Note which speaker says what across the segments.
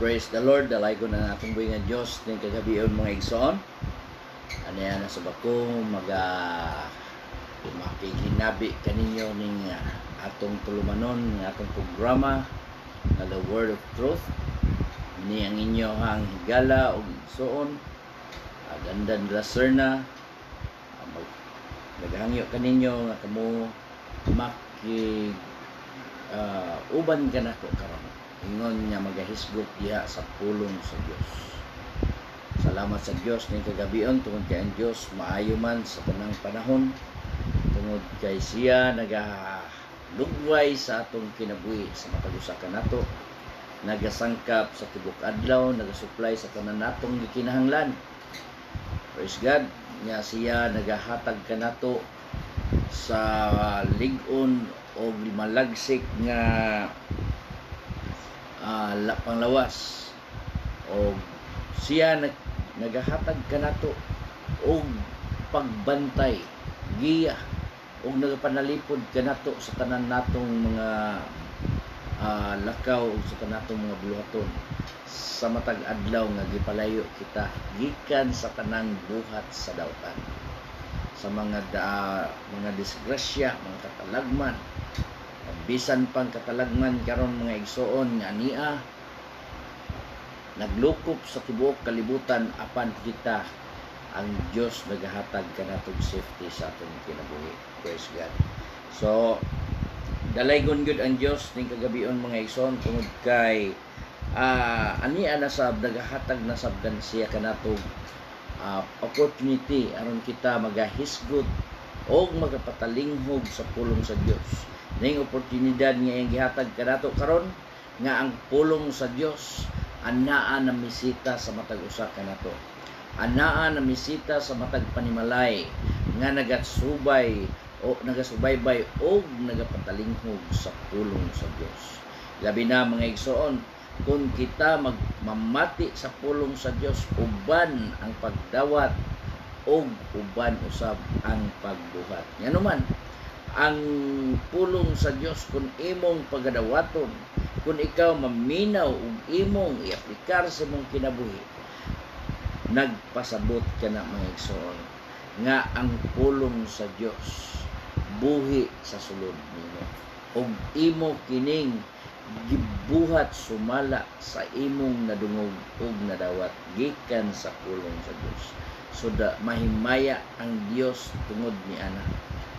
Speaker 1: Praise the Lord, dalay ko na akong buhay nga Diyos ng kagabion mga igsoon. Ano yan, nasa bako, makikinabi kaninyo ning atong tulumanon, ng atong programa na The Word of Truth. Ini ang inyo ang higala o igsoon, Dandan Lacerna. Naghangyo kaninyo nga kamo makig uban ka na ko karon. Ingon niya magahisgot diha sa pulong sa Dios. Salamat sa Dios ning kagabion tungod kay ang Dios maayo man sa tanang panahon. Tungod kay siya nagalugway sa atong kinabuhi sa matag usa ka nato. Nagasangkap sa tibok adlaw, nagasupply sa tanan natong gikinahanglan. Praise God, nya siya nagahatag kanato sa lig-on o malagsik nga panglawas, o siya nagahatag kanato og pagbantay, giya, og nagapanalipod kanato sa tanan natong mga lakaw ug sa tanan natong mga buluhaton sa matag adlaw nga gipalayo kita gikan sa tanang buhat sa dawtan, sa mga disgrasya, mga katalagman, bisan pang katalagman karon mga igsoon nga niya naglukop sa tibuok kalibutan apan kita ang Dios nagahatag kanatong safety sa atong kinabuhi. Praise God. So dalaygon gud ang Dios ning kagabion mga igsoon tungod kay ania na sab nagahatag na sabdan siya kanatong opportunity aron kita magahisgot o magapatalinghog sa pulong sa Dios. Ning oportunidad nga iyang gihatag kanato karon nga ang pulong sa Dios anaa na misita sa matag usa kanato. Anaa na misita sa matag panimalay nga nagasubay o nagasubaybay o nagapatalinghog sa pulong sa Dios. Labi na mga igsoon, kung kita magmamati sa pulong sa Dios, uban ang pagdawat o uban usab ang pagbuhat. Nga naman, ang pulong sa Dios kung imong pagadawaton, kung ikaw maminaw ug imong i-aplikar sa imong kinabuhi, nagpasabot ka na mga igsoon nga ang pulong sa Dios buhi sa sulod nimo ug imo kining gibuhat sumala sa imong nadungog ug nadawat gikan sa pulong sa Dios. So mahimaya ang Dios tungod ni ana,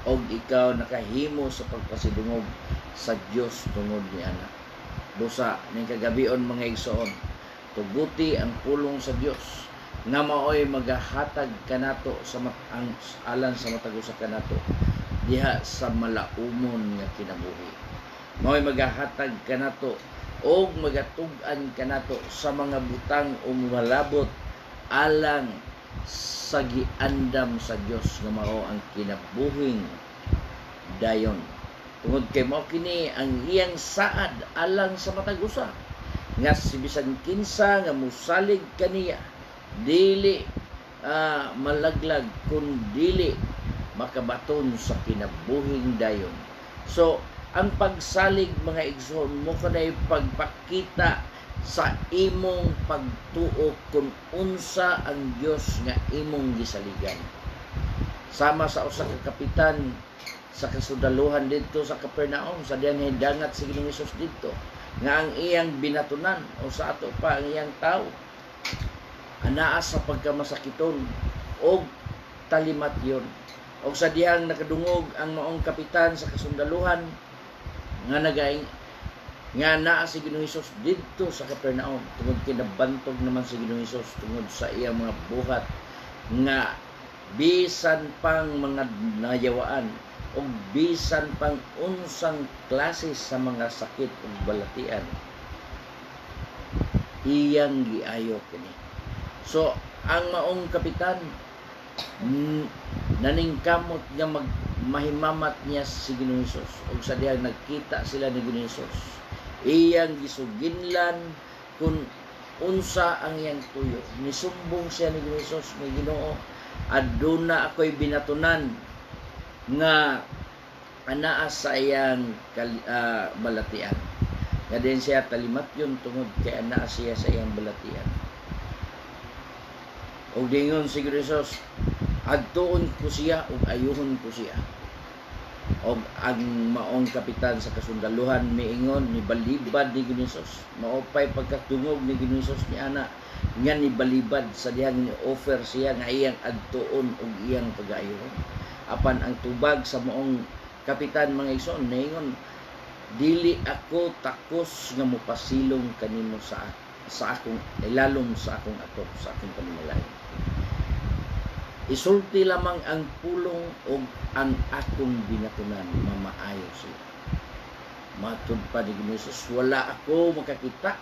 Speaker 1: og ikaw nakahimo sa pagpasidungog sa Dios tungod ni ana. Busa ning kagabion mga igsoon, tuguti ang pulong sa Dios nga maoy magahatag kanato sa ang alang sa matag usa kanato diha sa malaumon nga kinabuhi. Maoy magahatag kanato og magatug-an kanato sa mga butang o malabot alang sa giandam sa Dios nga mao ang kinabuhing dayon. Tungod kay mao kini ang iyang saad alang sa matag usa nga si bisan kinsa nga musalig kaniya dili malaglag kun dili makabaton sa kinabuhing dayon. So ang pagsalig mga igsoon mo kanay pagpakita sa imong pagtuo kung unsa ang Dios nga imong gisaligan. Sama sa usa ka kapitan sa kasudaluhan dito sa Capernaum, sa diyang hidangat si Ginoong Hesus dito, nga ang iyang binatunan o sa ato pa ang iyang tao anaa sa pagkamasakiton o talimatyon. O sa diyang nakadungog ang maong kapitan sa kasundaluhan nga nagaing nga naa si Ginoong Hesus dito sa Capernaum, tungod kinabantog naman si Ginoong Hesus tungod sa iyang mga buhat nga bisan pang mga nayawaan o bisan pang unsang klase sa mga sakit o balatian iyang giayo kini. So ang maong kapitan naningkamot nga mahimamat niya si Ginoong Hesus, ug sa diyang nagkita sila ni Ginoong Hesus, iyang gisuginlan kung unsa ang iyang tuyo. Nisumbong siya ni Ginoong Hesus, may Ginoo, aduna ako'y binatunan nga anaa sa iyang balatian. nga din siya talimatyon tungod kay ana siya sa iyang balatian. Og dingon si Jesus, adtuon ko siya ug ayuhon ko siya. Og ang maong kapitan sa kasundaluhan miingon ni balibad ni Jesus, maopay pagkatungog ni Jesus ni ana nga ni balibad sa dihang ni offer siya nga iyang adtuon ug iyang pag-ayuhon. Apan ang tubag sa maong kapitan mga igsoon niingon, dili ako takos nga mopasilong kanimo sa akong ilalom sa akong ato sa akong panimalay. Isulti lamang ang pulong o ang akong binatunan, mamaayo siya. Matud pa ni Jesus, wala ako makakita.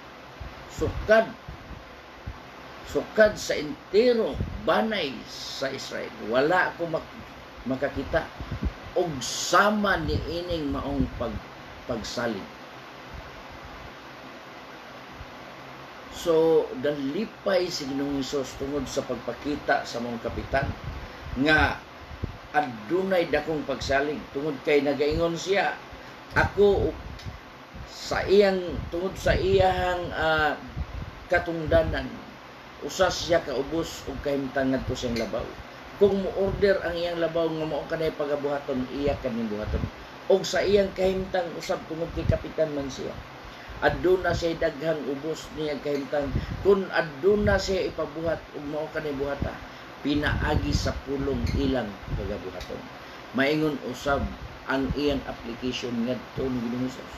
Speaker 1: Sukad sa entero, banay sa Israel. Wala ako makakita. Og sama ni ining maong pagsalig. So, dalipay si Ginoong Hesus tungod sa pagpakita sa mong kapitan nga adunay dakong pagsalig tungod kay nagaingon siya ako sa iyang tungod sa iyang katungdanan usas siya kaubos ug kahimtang ngadto siyang labaw. Kung mo-order ang iyang labaw nga mao kanay pagabuhaton, iya kaning buhaton. Og sa iyang kahimtang usab tungod kay kapitan man siya, aduna siya daghang ubos niya kahimtang kun aduna siya ipabuhat ug mao kanay buhata, pinaagi sa pulong ilang pagabuhaton. Maingon usab ang iyang application ngadto ni Ginoong Hesus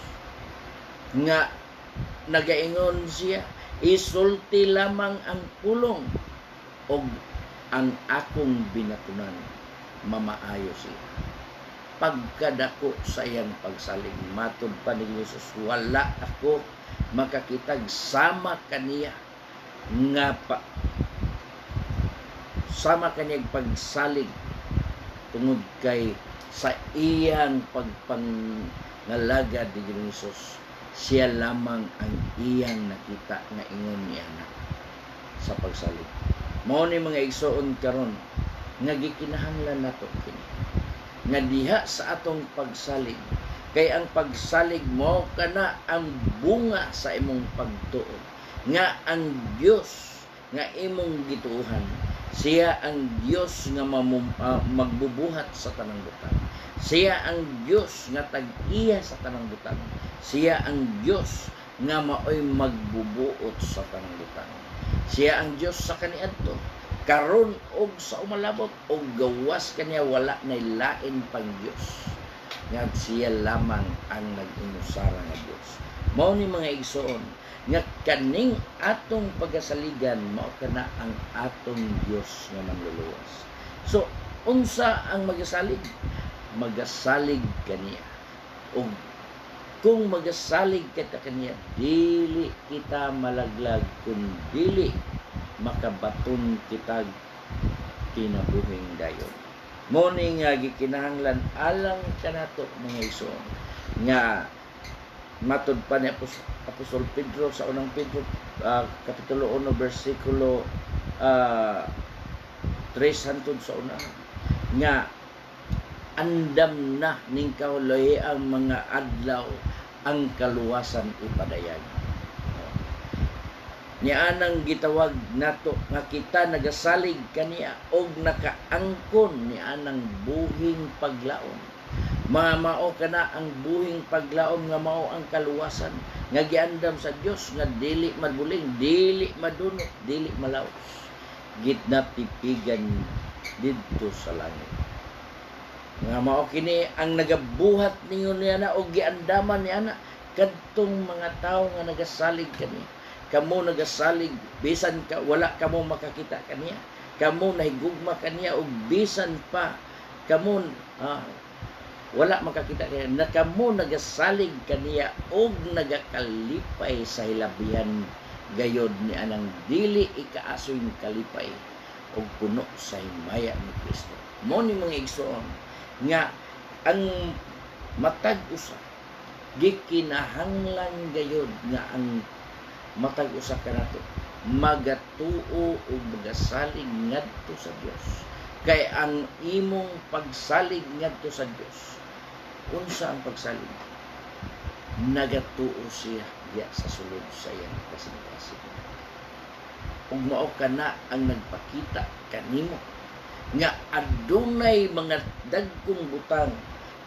Speaker 1: nga nagaingon siya, isulti lamang ang pulong og ang akong binatunan, mamaayo siya. Pagkadako sa iyang pagsalig, matud pa ni Jesus, wala ako makakitag sama kaniya nga sama kaniyang pagsalig tungod kay sa iyang pagpangalagad ni Jesus, siya lamang ang iyang nakita nga ingon niya na sa pagsalig. Mao ni mga igsoon karon nga gikinahanglan nato kini nga diha sa atong pagsalig, kay ang pagsalig mo kana ang bunga sa imong pagtuon nga ang Dios nga imong gituohan, siya ang Dios nga magbubuhat sa tanang butang, siya ang Dios nga tag-iya sa tanang butang, siya ang Dios nga maoy magbubuot sa tanang butang, siya ang Dios sa kaniadto karon og sa umalabot og gawas kaniya, wala nay lain pang Dios nga siya lamang ang nag-inusara nga Dios. Mao ni mga igsoon nga kaning atong pagasaligan mao kana ang atong Dios nga manluluwas. So unsa ang magasalig? Magasalig kaniya. Og kung magasalig kita kaniya, dili kita malaglag kun dili makabaton kitag kinabuhing dayon. Mo ni nga gikinahanglan alang kanato mga igsoon nga matud pa ni Apostol Pedro sa unang Pedro kapitulo 1 bersikulo 3 hangtod sa una nga andam na ning kahuloy ang mga adlaw ang kaluwasan ipadayag. Nianang gitawag nato nga kita nagasalig kaniya og nakaangkon ni anang buhing paglaom. Mao kana ang buhing paglaom nga mao ang kaluwasan nga giandam sa Dios nga dili mabuling, dili madunot, dili malaos. Gitna pipigan didto sa langit. Nga mao kini ang nagabuhat ningon niya na og giandaman niya na kadtong mga tawo nga nagasalig kaniya. Kamo nagasalig bisan ka wala kamo makakita kaniya, kamo nahigugma kaniya og bisan pa kamo wala makakita kaniya, na kamo nagasalig kaniya og nagakalipay sa hilabihan gayod ni anang dili ikaasoy kalipay og puno sa himaya ni Kristo. Mo ni mga igsoon nga ang matag usa gikinahanglan gayod nga ang matag usa kanato magatuo o magasalig ngadto sa Dios, kay ang imong pagsalig ngadto sa Dios, unsa ang pagsalig? nagatuo siya diya sa sulod sa iyang kasing-kasing. Ug mao kana ang nagpakita kanimo nga adunay mga dagkong butang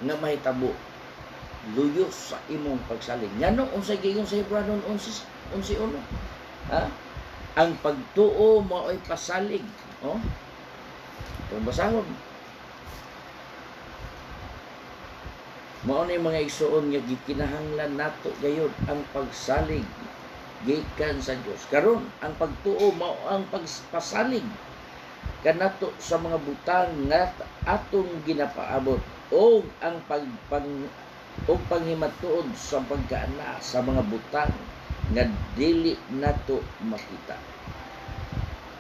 Speaker 1: nga mahitabo luyo sa imong pagsalig. Ngano unsay giingon sa Hebreo 11:1? Ha? Ang pagtuo mao'y pasalig. Oh? Kung basahon. Mao ni mga igsoon nga gikinahanglan nato gayud ang pagsalig gikan sa Dios. Karon ang pagtuo mao ang pagpasalig kanato sa mga butang nga atong ginapaabot o ang panghimatuod sa pagkaana sa mga butang nga dili nato makita.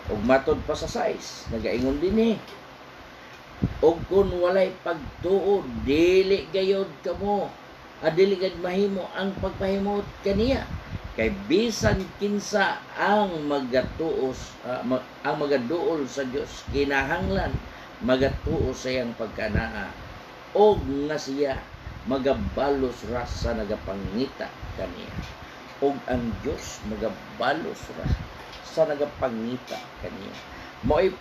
Speaker 1: Og matod pa sa 6 nagaingon dinhi, og kung walay pagtuo dili gayud kamo dili gad mahimo ang pagpahimot kaniya. Kay bisan kinsa ang magatuos ang magaduol sa Dios kinahanglan magatuo sa iyang pagkanaa og nga siya magabalos ra sa nagapangita kaniya, og ang Dios magabalos ra sa nagapangita kaniya. Mo'y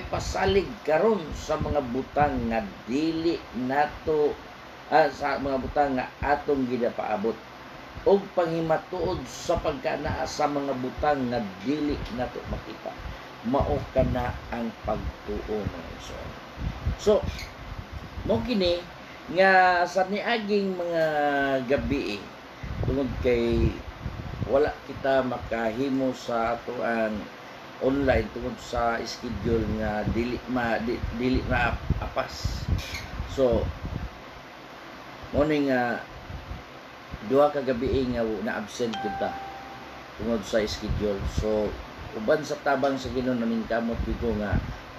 Speaker 1: pasalig karon sa mga butang nga dili nato sa mga butang nga atong ginapaabot og panghimatuod sa pagkanaa sa mga butang nga dili nato makita. Mao kana ang pagtuo mga igsoon. So mo kini nga sa niaging mga gabi tungod kay wala kita makahimo sa atoang online tungod sa schedule nga dili apas. So mo ni nga duha ka gabi nga na-absent kita tungod sa schedule. So uban sa tabang sa Ginoo naming kamot ko nga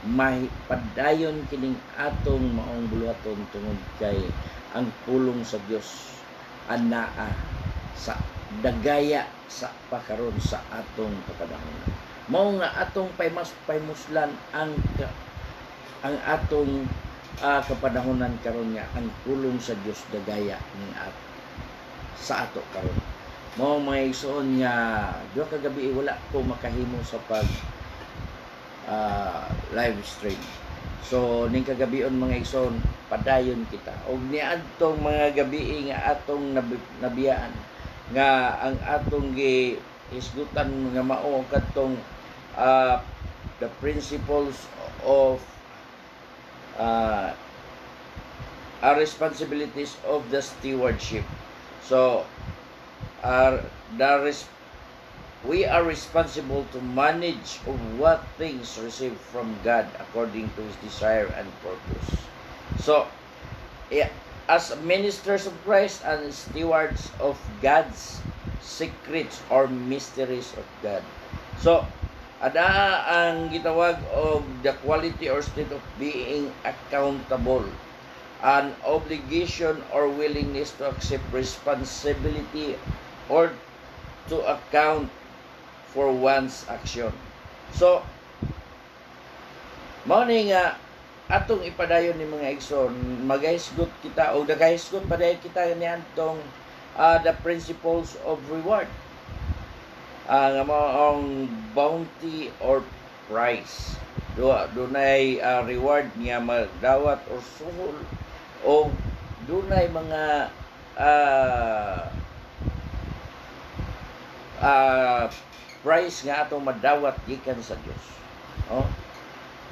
Speaker 1: mahipadayon kining atong maong buluhaton tungod kay ang pulong sa Dios anaa sa dagaya sa pakaron sa atong kapanahon. Mao nga atong paymuslan ang atong kapanahonan karon nga ang pulong sa Dios dagaya ning sa ato karon. Mao may igsoon nga duha ka gabi wala ko makahimo sa pag live stream. So ning kagabion mga igsoon padayon kita og niadtong mga gabi nga atong nabiyaan nga ang atong gihisgutan nga mao kadtong the principles of our responsibilities of the stewardship. So we are responsible to manage of what things received from God according to His desire and purpose. So, as ministers of Christ and stewards of God's secrets or mysteries of God. So, ada ang gitawag of the quality or state of being accountable, an obligation or willingness to accept responsibility or to account for one's action. So, mao ni nga atong ipadayon ni mga igsoon, magahisgot kita o nagahisgot padayon kita niadtong the principles of reward. Nga maong bounty or price. Dunay reward nga magdawat or suhol o dunay mga price nga atong madawat gikan sa Dios. Oh.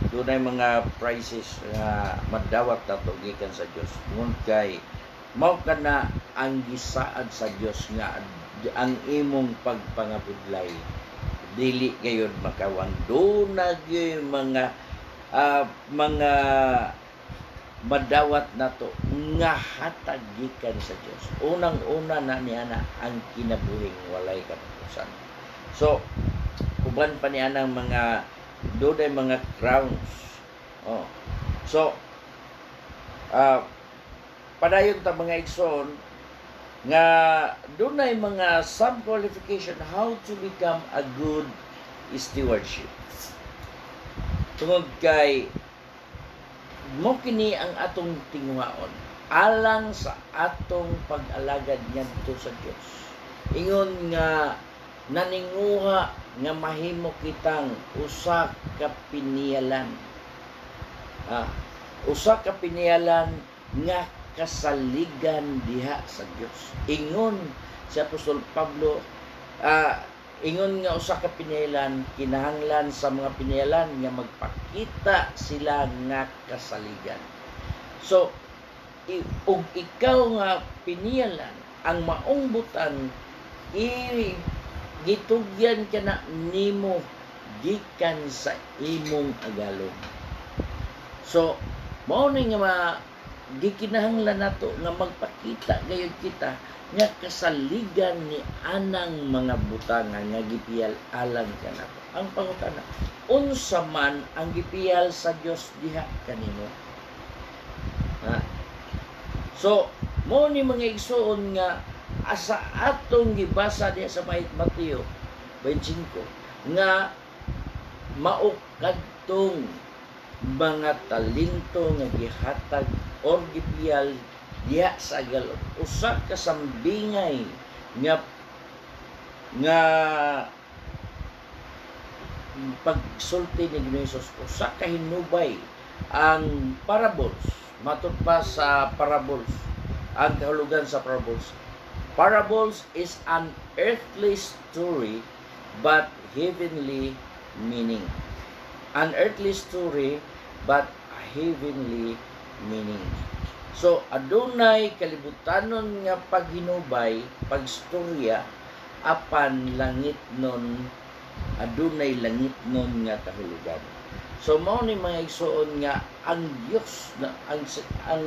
Speaker 1: Dunay mga prices nga madawat nato gikan sa Dios. Ngun kay mao kana ang gisaad sa Dios nga ang imong pagpangabudlay dili gayud makawang dunay mga madawat nato nga hatag gikan sa Dios. Unang-una na niya na ang kinabuhing walay katapusan. So, uban pa niya ng mga dunay mga crowns. Oh. So, padayon ta mga igsoon nga dunay mga sub-qualification how to become a good stewardship. Tungod kay mo kini ang atong tinguhaon. alang sa atong pag-alagad ngadto sa Dios. Ingon nga naninguha nga mahimo kitang usa ka pinialan. Usa ka pinialan nga kasaligan diha sa Dios. Ingon si Apostol Pablo, ingon nga usa ka pinialan kinahanglan sa mga pinialan nga magpakita sila nga kasaligan. So ug ikaw nga pinialan ang maong butang gitugyan ka na nimo gikan sa imong agalon. So mao ni nga gikinahanglan nato nga magpakita gayud kita nga kasaligan ni anang mga butangan nga gipiyal alang kanato. Ang pangutana, unsa man ang gipiyal sa Dios diha kanimo? So mo ni mga igsoon nga asa atong gibasa diha sa Mateo 25 nga mao kadtong mga talento nga gihatag or gipiyal diha sa agalon. Usa ka sambingay nga pagsulti ni Ginoong Hesus, usa ka hinubay ang parables. Matud pa sa parables, ang kahulugan sa parables. Parables is an earthly story but heavenly meaning. An earthly story but heavenly meaning. So adunay kalibutanon nga paghinubay, pagstorya apan langit nun, adunay langit nun nga kahulugan. So mao ni mga igsoon nga ang Dios na ang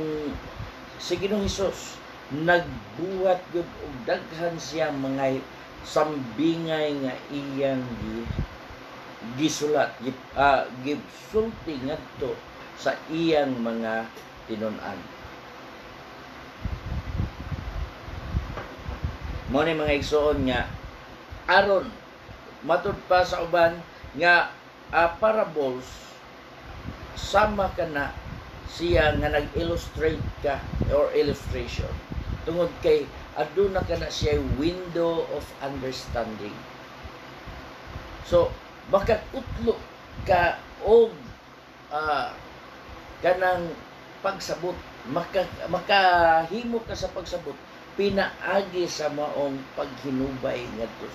Speaker 1: si Ginoong Hesus nagbuhat gyud og daghan siya mga sambingay nga iyang gisulat, gisulti ngadto sa iyang mga tinun-an. Mao ni mga igsoon nga aron matud pa sa uban nga parables sama kana siya nga nag-illustrate ka or illustration tungod kay aduna kana siya window of understanding. So baka utlo ka og kanang pagsabot, makahimo ka sa pagsabot pinaagi sa maong paghinubay ngadto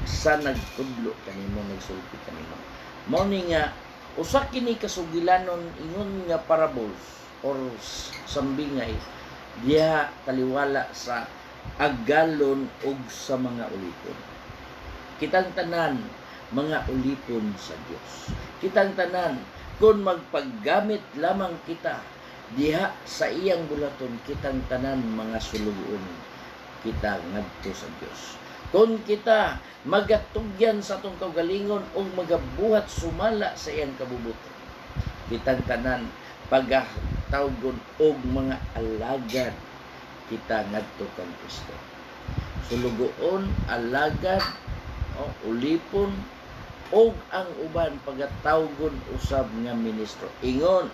Speaker 1: sa nagtudlo kanimo, nagsulti kanimo. Mao ni nga usa kini kasugilanon ingon nga parables or sambingay diha taliwala sa agalon ug sa mga ulipon. Kitang tanan mga ulipon sa Dios. Kitang tanan kung magpaggamit lamang kita diha sa iyang bulaton, kitang tanan mga sulugon kita ngadto sa Dios. Kung kita magatugyan sa atong kaugalingon o magabuhat sumala sa iyang kabubuton, kitang tanan pagatawgon og mga alagad kita ngadto kang Kristo. Sulugoon, alagad, ulipon, og ang uban pagatawgon usab nga ministro. Ingon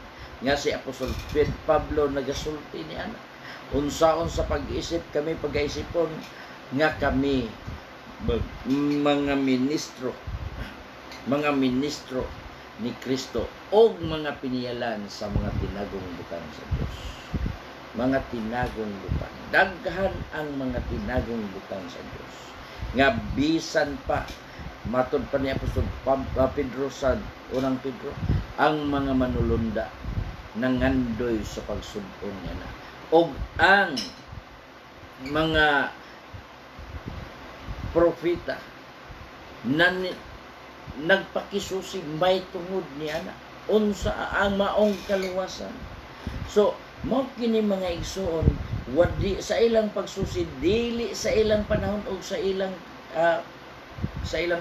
Speaker 1: nga si Apostol Pablo nagasulti ni ana, unsaon sa pag-isip kami pag-isipon nga kami mga ministro ni Kristo og mga piniyalan sa mga tinagong butang sa Dios. Mga tinagong butang, daghan ang mga tinagong butang sa Dios nga bisan pa matud pa ni Apostol Pedro sa unang Pedro, ang mga manulunda nangandoy sa pagsud-on niya na og ang mga propeta na nagpakisusi may tungod niya na unsa ang maong kaluwasan. So mao kini mga igsoon, wadi sa ilang pagsusi dili sa ilang panahon o sa ilang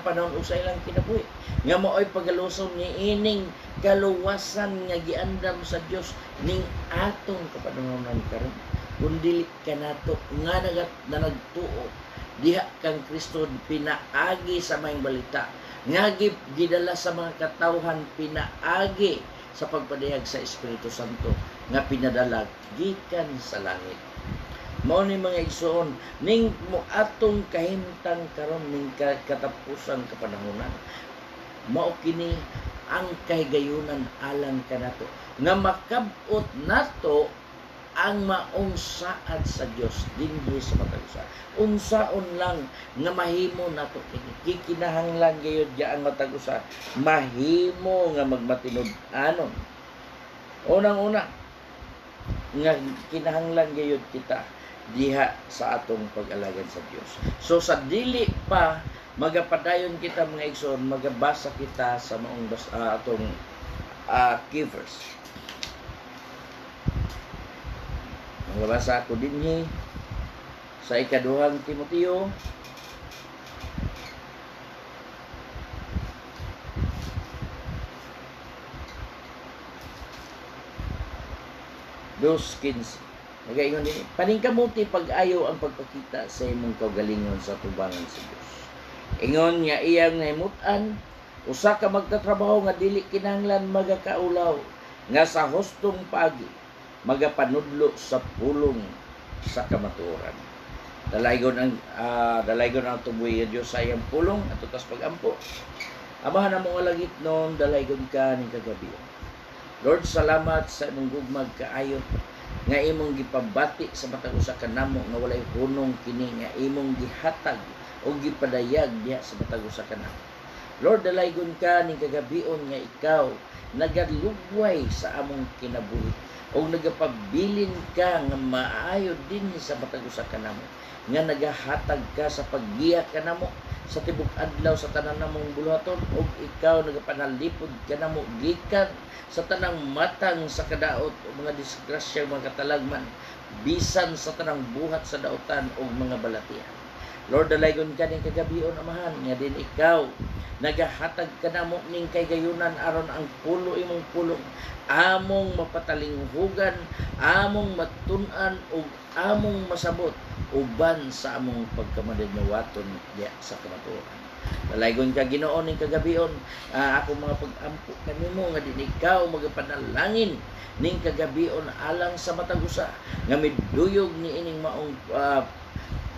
Speaker 1: panahon o sa ilang kinabuhi nga mao'y pagalusong ni ining kaluwasan nga giandam sa Dios ning atong kapanununan karon. Kundi kanato nga nagtuo diha kang Kristo pinaagi sa maayong balita nga gidala sa mga katawhan, pinaagi sa pagpadayag sa Espiritu Santo nga pinadala gikan sa langit. Mao ni mga igsoon ning moatong kahimtang karon ning katapusan kapanahonan. Mao kini ang kahigayunan alang kanato nga makab-ot nato ang maong saad sa Dios dinhi sa matag usa. Unsaon lang nga mahimo nato kini. Kikinahanglan gayud ang matag usa mahimo nga magmatinud-anon. Unang-una nga kinahanglan gayud kita diha sa atong pag-alagad sa Dios. So sa dili pa magapadayon kita mga igsoon, magabasa kita sa maong atong key verse. Magbasa ako dinhi sa ikaduhang Timoteo dos 15. Nagaingon din, paningkamuti pag-ayo ang pagpakita sa imong kaugalingon sa tubangan sa Dios. Ingon nga iyang nahimutan, usa ka magtatrabaho nga dili kinahanglan magakaulaw, nga sa hustong pagi magapanudlo sa pulong sa kamatuoran. Dalaygon ang tuboy nga Dios sa iyang pulong at utas pagampo. Amahan ang mga langit noon, dalaygon ka ning kagabi. Lord, salamat sa imong gugmag kaayo nga imong gipabati sa matag usa ka namo nga walay hunong kini nga imong gihatag o gipadayag diha sa matag usa ka namo. Lord, dalaygon ka ning kagabion nga ikaw nagalugway sa among kinabuhi o nagapabilin ka nga maayo din sa matag usa ka namo nga nagahatag ka sa paggiya ka namo sa tibok adlaw sa tanan namong buluhaton ug ikaw nagapanalipod kanamo gikan sa tanang matang sa kadaot o mga disgrasya mga katalagman bisan sa tanang buhat sa daotan o mga balatian. Lord, dalaygon ka ning kagabion amahan nga din ikaw nagahatag kanamo ning kaygayunan aron ang pulo imong pulong among mapatalinghugan, among matun-an ug among masabot uban sa among pagkamadinawaton diya sa kamatuoran. Dalaygon ka Ginoo ning kagabion, ako mga pag-ampo kanimo nga din ikaw magapanalangin ning kagabion alang sa matag usa nga miduyog ni ining maong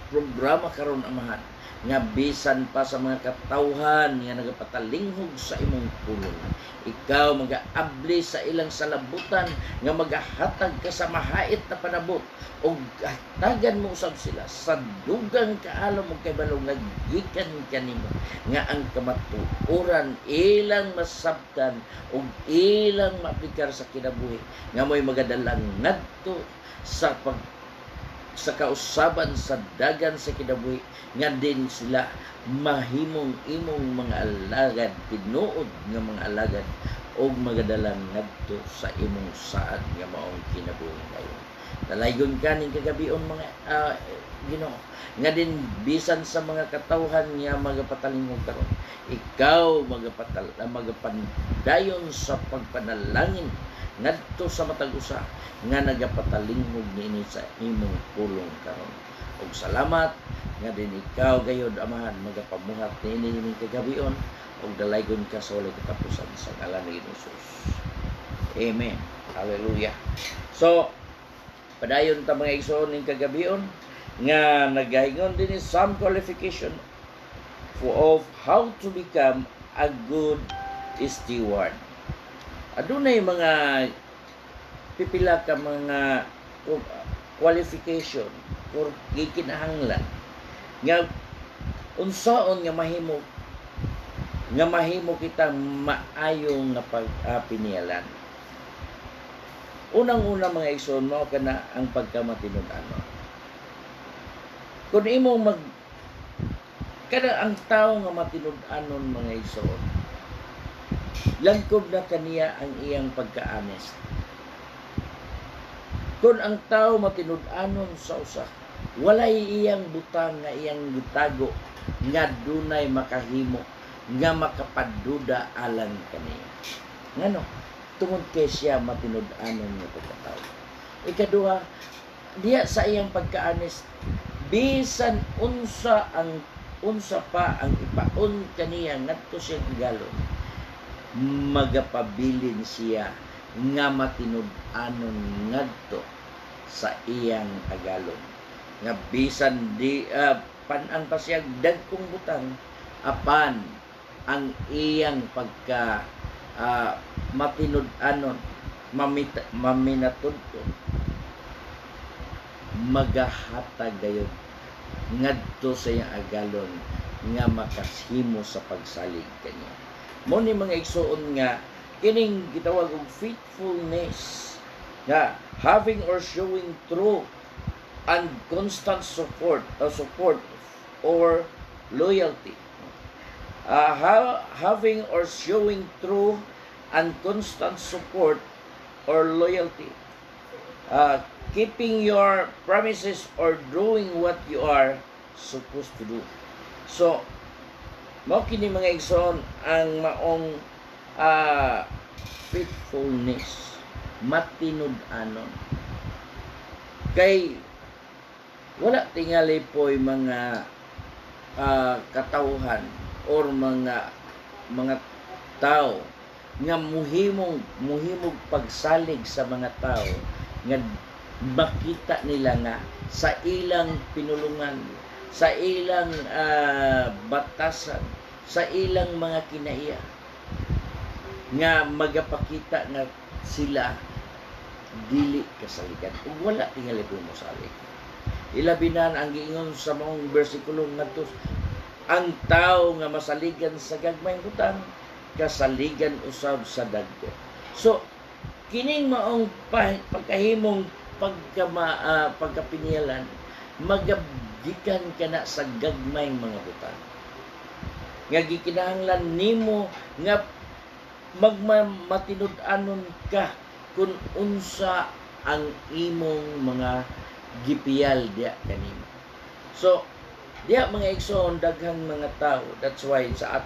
Speaker 1: programa karon amahan nga bisan pa sa mga katawhan nga nagapatalinghog sa imong pulong. Ikaw mag-aabli sa ilang salabutan nga magahatag ka sa mahait na panabot o hatagan mo usab sila sa dugang kaalam mo kay balong nga gikan kanimo nga ang kamatuoran ilang masabtan o ilang maaplikar sa kinabuhi nga mo'y magadalang ngadto sa kausaban sa dagan sa kinabuhi nga din sila mahimong imong mga alagad, tinuod nga mga alagad o magadalang ngadto sa imong saad nga maong kinabuhi kayo. Dalaygon ka ning kagabion mga Ginoo nga din bisan sa mga katawhan nga magapatalingog karon ikaw magapandayon sa pagpanalangin ngadto sa matag usa nga nagapatalingog niini sa imong pulong karon. Og salamat nga din ikaw gayud amahan magapamuhat niini ning kagabion og dalaygon ka sa walay katapusan sa ngalan ni Jesus. Amen. Hallelujah. So padayon ta mga igsoon ning kagabion nga nagahingon din some qualification of how to become a good steward. Adunay mga pipila ka mga qualification or gikinahanglan nga unsaon nga mahimo kita maayong nga pagpinialan. Unang-una mga igsoon mao kana ang pagkamatinud-anon. Kung imo kada ang tao nga matinud-anon mga igsoon langkob na kaniya ang iyang pagka-honest. Kung ang tao matinud-anon sa usa, walay iyang butang nga iyang gitago nga dunay makahimo nga makapaduda alang kaniya. Ngano? Tungod kay siya matinud-anon nga pagkatao. Ikaduha, diya sa iyang pagka-honest, bisan unsa pa ang ipaon kaniya ngadto siyang galon, magapabilin siya nga matinud-anon ngadto sa iyang agalon. Nga bisan di panan pa siya dagkong butang apan ang iyang pagka matinud-anon maminatud ko magahatag gayud ngadto sa iyang agalon nga makashimo sa pagsalig kaniya. Mo ni mga igsoon nga kining gitawag og faithfulness nga having or showing true and constant support or loyalty. Having or showing true and constant support or loyalty. Keeping your promises or doing what you are supposed to do. So, mao kini mga igsoon ang maong faithfulness, matinud-anon. Kay wala tingali po'y mga katauhan or mga tao nga muhimog pagsalig sa mga tao nga makita nila nga sa ilang pinulungan, sa ilang batasan, sa ilang mga kinaiya nga magapakita nga sila dili kasaligan ug wala tingali po mo salig. Ilabinan ang giingon sa mong bersikulo ngadto, ang tao nga masaligan sa gagmayng butang kasaligan usab sa dagko. So kining maong pagkahimong pagkapinyalan magagikan kana sa gagmayng mga butang nga gikinahanglan nimo nga matinud-anon ka kung unsa ang imong mga gipiyal diya kanimo. So diya mga igsoon daghang mga tao, that's why sa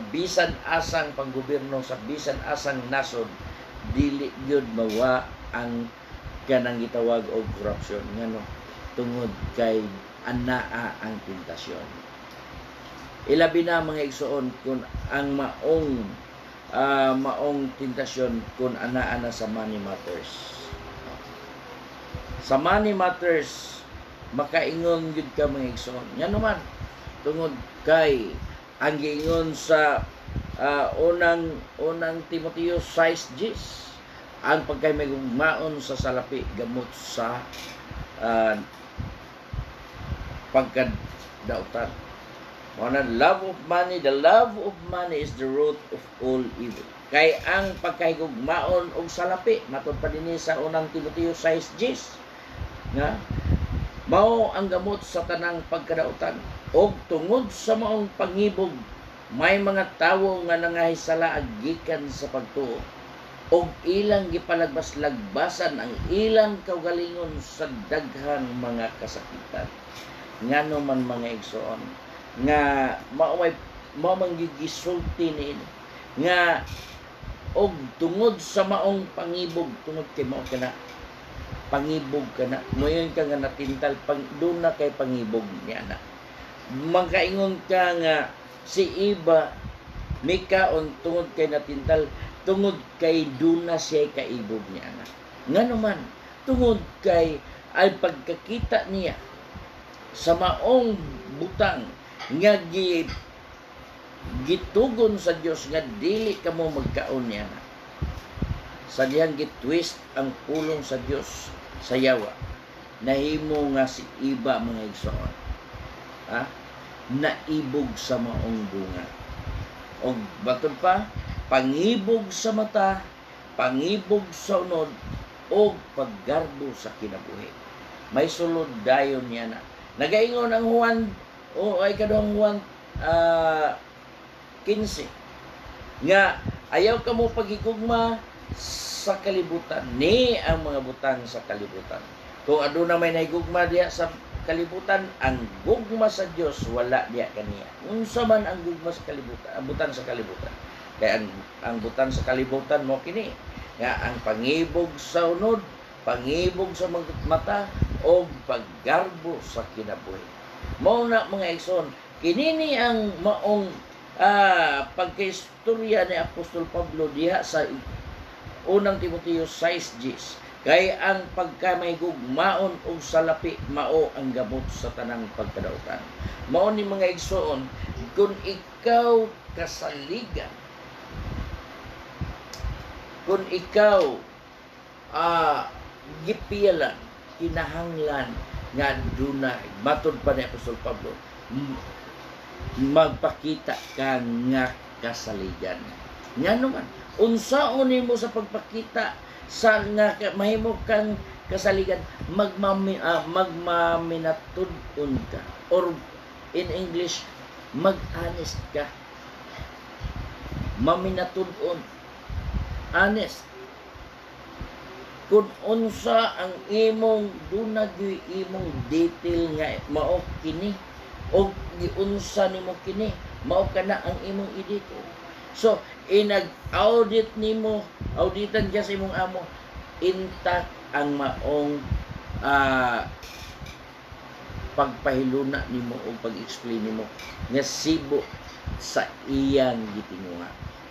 Speaker 1: bisan asang panggobyerno, sa bisan asang nasod, dili gyud mawa ang kanang gitawag og korupsyon ngano tungod kay anaa ang tentasyon. Ilabi na mga igsoon kung ang maong tentasyon kung anaa na sa money matters. Sa money matters makaingon gyud ka mga igsoon. Ngano man tungod kay ang giingon sa unang Timoteo 6:10, ang pagkaymagmaon sa salapi gamot sa pagkadautan. The love of money is the root of all evil. Kay ang pagkahigugmaon og salapi matud pa dinhi sa unang Timoteo 6:10 nga mao ang gamot sa tanang pagkadautan. Og tungod sa maong pangibog may mga tawo nga nangahisala gikan sa pagtuo og ilang gipalagbas-lagbasan ang ilang kaugalingon sa daghang mga kasakitan. Ngano man mga igsoon nga mao man gigisulti ni nga og tungod sa maong pangibog, tungod kay mao kana pangibog kana moyon ka nga natintal doon na kay pangibog niya na magkaingon ka nga si Iba mikaon tungod kay natintal tungod kay duna siya kaibog niya na ngano man tungod kay ay pagkakita niya sa maong butang nga gitugon sa Dios nga dili kamo magkaon niya na sa dihang gitwist ang pulong sa Dios sa yawa nahimo nga si Iba mga igsoon naibog sa maong bunga og baton pa pangibog sa mata, pangibog sa unod og paggarbo sa kinabuhi. May sulod dayon niya na nagaingon ang Juan ay kadong Juan 15 nga ayaw ka mo pagigugma sa kalibutan ni ang mga butang sa kalibutan. Kung aduna may nahigugma diya sa kalibutan, ang gugma sa Dios wala diya kaniya. Unsa man ang gugma sa kalibutan, ang butang sa kalibutan. Kaya ang butang sa kalibutan mo kini nga ang pangibog sa unod, pangibog sa mata o paggarbo sa kinabuhi. Mao na mga igsoon, kini ni ang maong pagkaistorya ni Apostol Pablo diha sa Unang Timoteo 6:10. Kay ang pagkamahigugmaon og salapi mao ang gamot sa tanang pagkadautan. Mao ni mga igsoon, kung ikaw kasaligan, kung ikaw gipiyalan, kinahanglan nga dunay matud pa ni Apostol Pablo, magpakita ka nga kasaligan. Nga naman, unsaon nimo sa pagpakita sa nga mahimo kang kasaligan, magmaminatud-on ka, or in English, mag-honest ka. Maminatud-on, honest. Kung unsa ang imong dunag imong detail nga mao kini, o giunsa nimo kini, mao kana ang imong i-detail. So inag-audit nimo, auditan ka sa imong amo, intact ang maong pagpahiluna nimo o pag-explain nimo nga sibo sa iyang gitinguha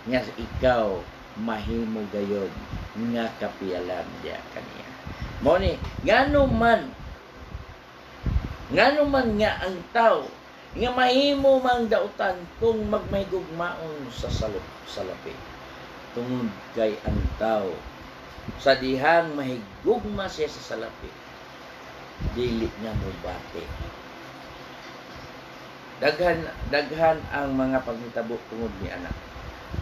Speaker 1: nga ikaw mahimo gayod nga kapiyalan diya kaniya. Mao ni ngano man nga ang tao nga mahimo mang dautan kung magmahigugmaon sa salapi. Tungod kay ang tao sa dihang mahigugma siya sa salapi, dili na mo bati. Daghan ang mga pagmitabo tungod ni anak.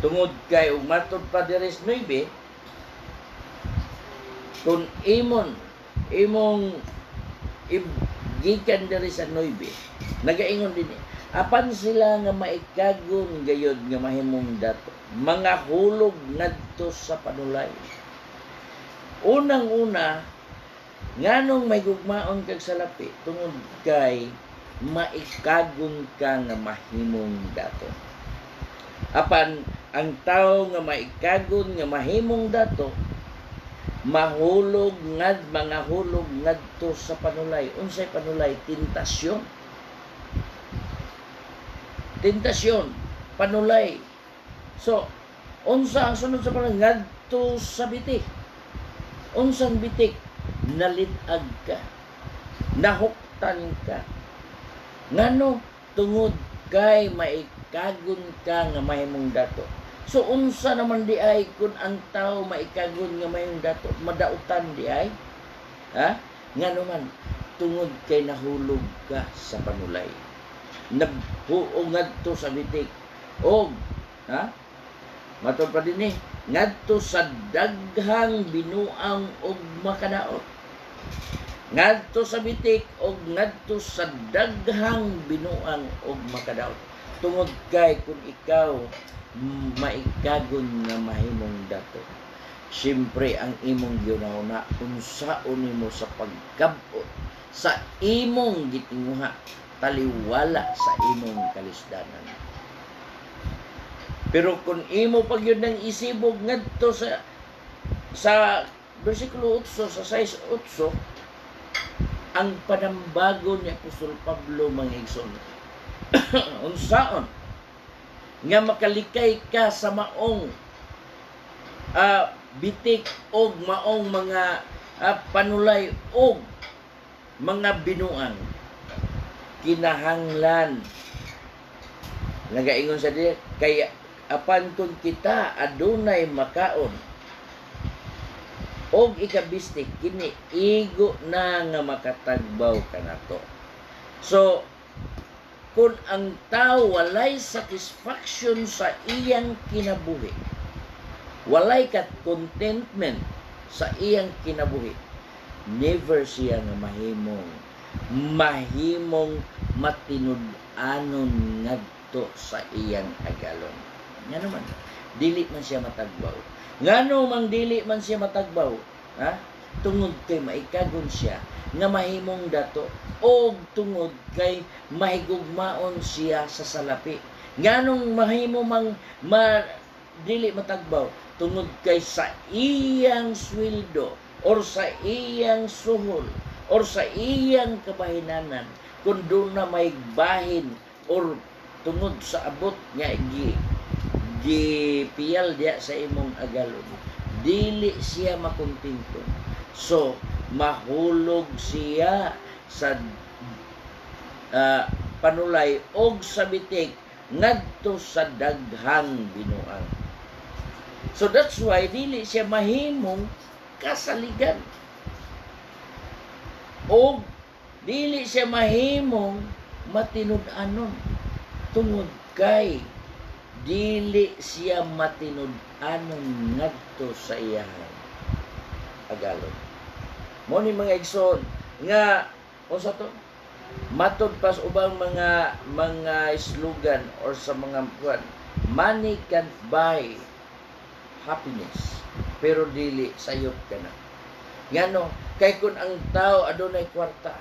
Speaker 1: Tungod kay ug matud pa diri sa 9, kung imong gikan diri sa 9, nagaingon din apan sila nga maikagon gayod nga mahimong dato, mga hulog ngadto sa panulay. Unang-una, nganong may gugmaon kag salapi, tungod kay maikagon ka nga mahimong dato. Apan ang tao nga maikagon nga mahimong dato, mga hulog ngadto sa panulay. Unsay panulay? Tentasyon, panulay. So, unsa ang sunod sa panulay? Ngadto sa bitik. Unsang bitik? Nalitag ka, nahuktan ka. Ngano? Tungod kay maikagon ka nga mahimong dato. So unsa naman di ay kung ang tao maikagon nga mahimong dato, madautan di ay? Ha? Ngano man? Tungod kay nahulog ka sa panulay, naghuungadto sa bitik, og matod pa din ngadto sa daghang binuang og makadaot. Ngadto sa bitik og ngadto sa daghang binuang og makadaot. Tungod kay kung ikaw maikagon nga mahimong dato, siyempre ang imong giunahuna unsaon nimo sa pagkabot sa imong gitinguha, taliwala sa imong kalisdanan. Pero kung imo pag yun nang isibog ngadto sa versikulo 8, sa 6:8, ang panambago ni Apostol Pablo mga igsoon, unsaon nga makalikay ka sa maong bitik og maong mga panulay og mga binuang, kinahanglan nagaingon sa diya kay apan kung kita adunay makaon og ikabistik, kini igo na nga makatagbaw kanato. So kung ang tao walay satisfaction sa iyang kinabuhi, walay contentment sa iyang kinabuhi, never siya nga mahimong matinud-anon ngadto sa iyang agalon. Nga naman, dili man siya matagbaw. Ngano mang dili man siya matagbaw, tungod kay maikagon siya nga mahimong dato, o tungod kay mahigugmaon siya sa salapi. Nganong mahimo mang dili matagbaw, tungod kay sa iyang sweldo or sa iyang suhol or sa iyang kabahinanan, kung doon na may bahin or tungod sa abot nga gipiyal diya sa imong agalon, dili siya makontento. So mahulog siya sa panulay og sa bitik ngadto sa daghang binuang. So that's why dili siya mahimong kasaligan. O dili siya mahimong matinud-anon tungod kay dili siya matinud-anon ngadto sa iyang agalon. Mo ni mga igsoon nga unsa to? Matod pas ubang mga slogan or sa mga buwan, money can't buy happiness, pero dili sayop ka na. Ngano, kay kun ang tao adunay kwarta,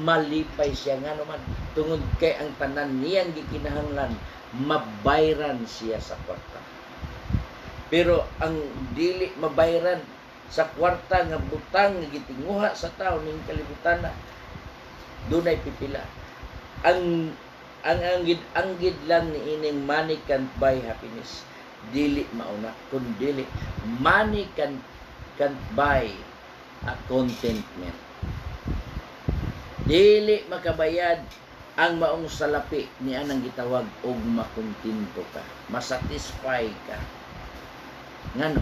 Speaker 1: malipay siya ngano man tungod kay ang tanan niyang gikinahanglan mabayran siya sa kwarta. Pero ang dili mabayran sa kwarta nga butang nga gitinguha sa tao ning kalibutan na dunay pipila. Ang anggid lang ni ining money can't buy happiness. Dili mauna kun dili money can't buy a contentment. Dili makabayad ang maong salapi ni anang gitawag og makontento ka, masatisfy ka. Ngano?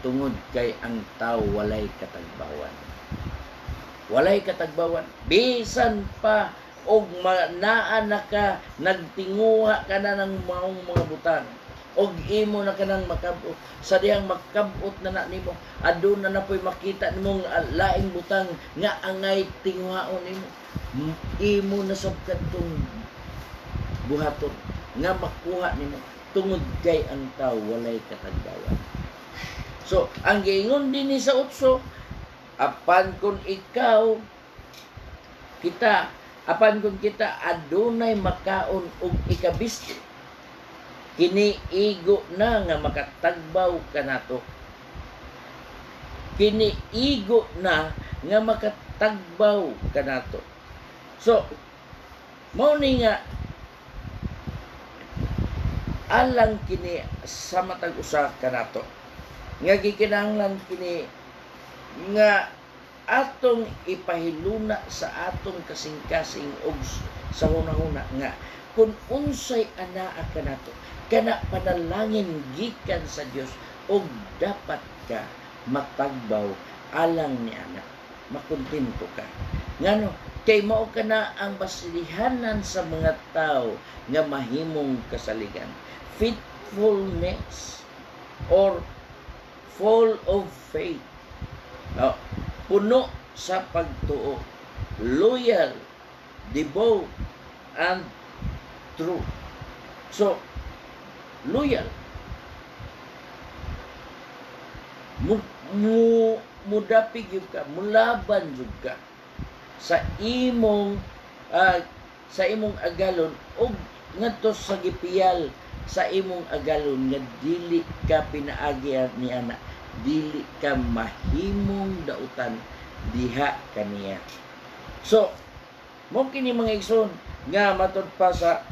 Speaker 1: Tungod kay ang tao walay katagbawan. Walay katagbawan. Bisan pa og naa na ka, nagtinguha ka na ng mga butang. Og imo na ka nang makabot. Sa diyang makabot na nimo, aduna na po'y makita nimong laing butang nga angay tinguhaon nimo. Imo na sabkat tong buhaton nga makuha nimo. Tungod kay ang tao walay katagbawan. So, ang giingon din ni sa utso, apan kung kita adunay makaon og ikabisti, kiniigo na nga makatagbaw kanato. Kiniigo na nga makatagbaw kanato. So, mao ni nga alang kini sa matag usa kanato. Nga gikinahanglan kini nga atong ipahiluna sa atong kasing-kasing og sa hunahuna nga kung unsay anaa kanato kana panalangin gikan sa Dios og dapat ka matagbaw alang ni ana makontento ka ngano kay mao kana ang basilihanan sa mga tao nga mahimong kasaligan, faithfulness or full of faith. Puno sa pagtuo, loyal, devout, and true. So, loyal. Mudapig yun ka, mulaban yun ka sa imong agalon o ngadto sa gipiyal sa imong agalon nga dili ka pinaagi ni ana, dili ka mahimong dautan diha kaniya. So mo kini mga igsoon nga matud pa sa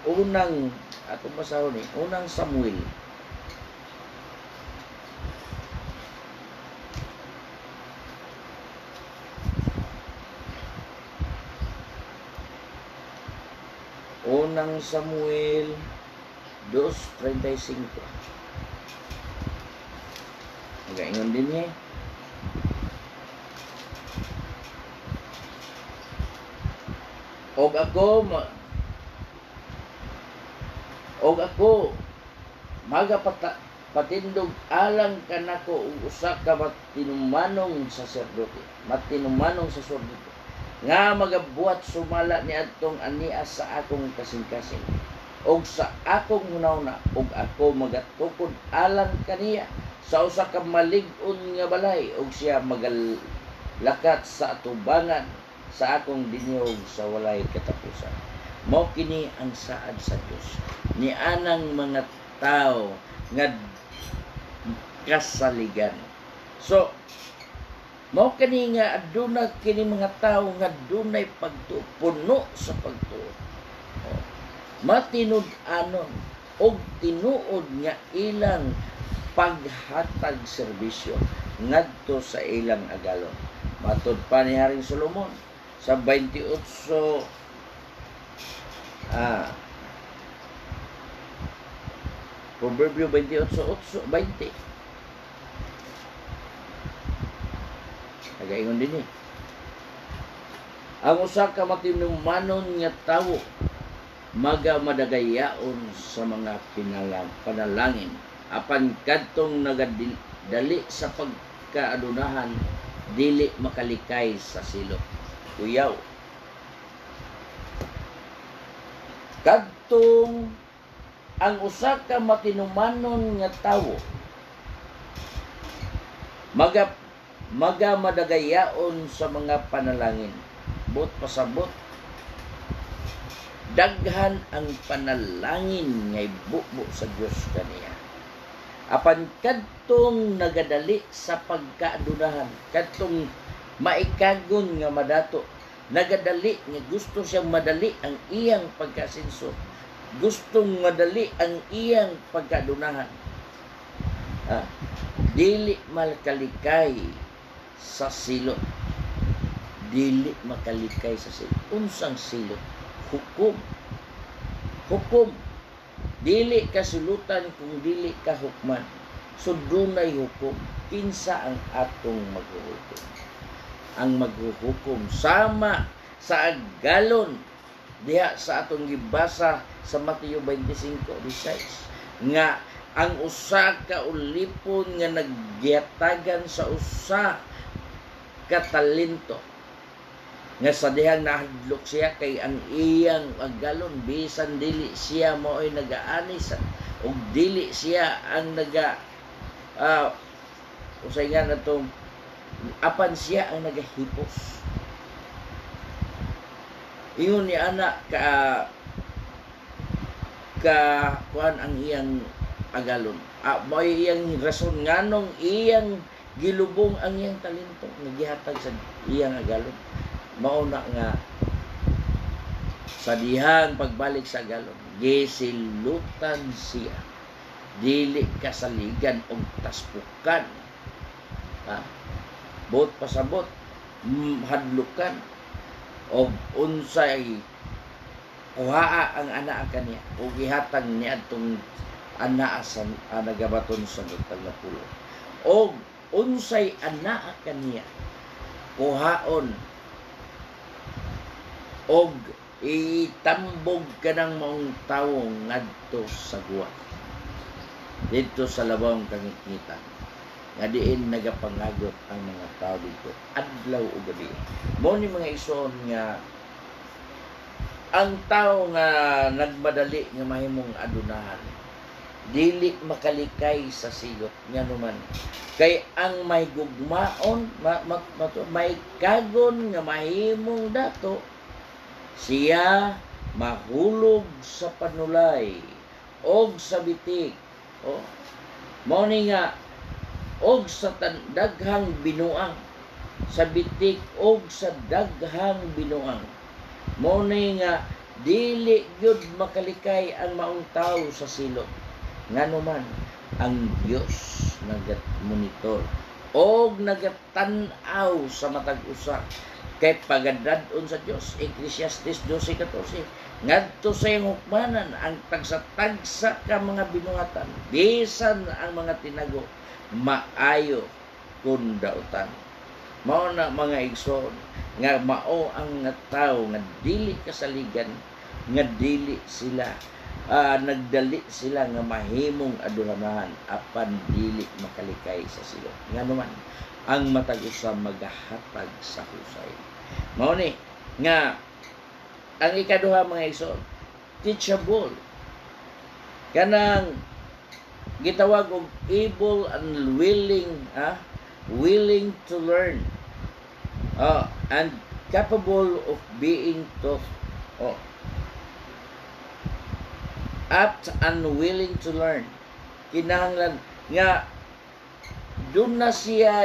Speaker 1: unang atong basahon ni unang Samuel Unang Samuel 2:35. Gaingon din niya. Og ako patindog alang kanako og usa ka matinumanong saserdote nga magabuhat sumala ni adtong ania sa akong kasing-kasing og sa akong hunahuna og ako magatukod alang kaniya sa usa ka malig-on nga balay og siya magalakat sa atubangan sa akong dinyog sa walay katapusan. Mao kini ang saad sa Dios ni anang mga tao nga kasaligan. So mao kini nga aduna kini mga tao nga dunay pagtuo, puno sa pagtuo. Matinud-anon og tinuod nga ilang paghatag serbisyo ngadto sa ilang agalon. Matud pa ni Haring Solomon sa 28 Proverbio 28:20. Nagaingon din ang usa ka matinumanon nga tawo madagayaon sa mga panalangin apan kadtong nagadali sa pagkaadunahan dili makalikay sa silot. Kuyaw kadtong ang usa ka matinumanon nga tawo madagayaon sa mga panalangin. Bot pasabot daghan ang panalangin nga ibubo sa Dios kaniya. Apan kadtong nagadali sa pagkaadunahan, kadtong maikagon nga madato, nagadali nga gusto siyang madali ang iyang pagkasinso, gustong madali ang iyang pagkaadunahan. Dili makalikay sa silot. Dili makalikay sa silot. Unsang silot? Hukom. Dili kasulutan kung dili ka hukman. So dunay hukom. Kinsa ang atong maghuhukom? Ang maghuhukom sama sa agalon diha sa atong gibasa sa Mateo 25:16 nga ang usa ka ulipon nga nagyatagan sa usa ka talento nga sa dihang nahadlok siya kay ang iyang agalon bisan dili siya mao'y nagaani ug dili siya ang usay nga natong apan siya ang nagahipos. Ingon ni ana kuan ang iyang agalon. May iyang rason nganong iyang gilubong ang iyang talento nga gihatag sa iyang agalon. Mauna nga sa dihang pagbalik sa agalon, gisilutan siya. Dili kasaligan og taspukan. Bot pasabot, hadlukan og unsay kuhaa ang anak kaniya o gihatag niya atong anak sa nagabaton sa butang na pulo. Og unsay anak kaniya kuhaon og itambog kanang maong tawo ngadto sa guwa dito sa labawang kangikitan nga diin nagapangagot ang mga tao dito adlaw ug gabi. Mao ni mga ison nga ang tao nga nagmadali nga mahimong adunahan dili makalikay sa silot nga naman kay ang may gugmaon may kagon nga mahimong dato siya mahulog sa panulay og sa bitik. Mao ni nga og sa daghang binuang sa bitik og sa daghang binuang. Mao ni nga dili gyud makalikay ang maong tawo sa silot. Nganuman ang Dios nagat-monitor og nagatan-aw sa matag usa kay pagadad-on sa Dios. Ecclesiastes 12:14 ngadto sa iyang hukmanan ang tagsa-tagsa ka mga binuhatan bisan ang mga tinago maayo kun dautan. Mao na mga igsoon nga mao ang tawo nga dili kasaligan nga dili sila nagdali sila nga mahimong aduhanahan apan dili makalikay sa silot. Nganuman ang matag usa magahatag sa husay. Mao ni nga ang ikaduha mga igsoon teachable kanang gitawag og able and willing to learn and capable of being taught. Apt and willing to learn. Kinahanglan nga doon na siya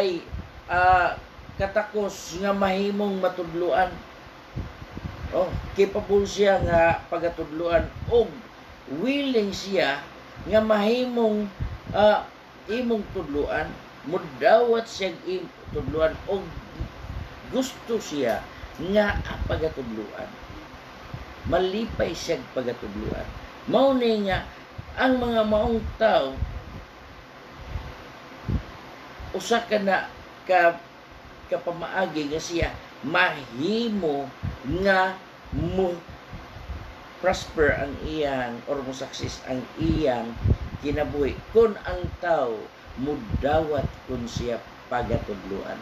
Speaker 1: katakos nga mahimong matudluan. Capable siya nga pagatudluan og willing siya nga mahimong imong tudluan, mudawat siya tudluan o gusto siya nga pagatudluan. Malipay siya pagatudluan. Mao ni nga ang mga maong tao usa ka na kapamaagi nga siya mahimo nga mo prosper ang iyang or mo success ang iyang kinabuhi kung ang tao mudawat kung siya pagatudluan.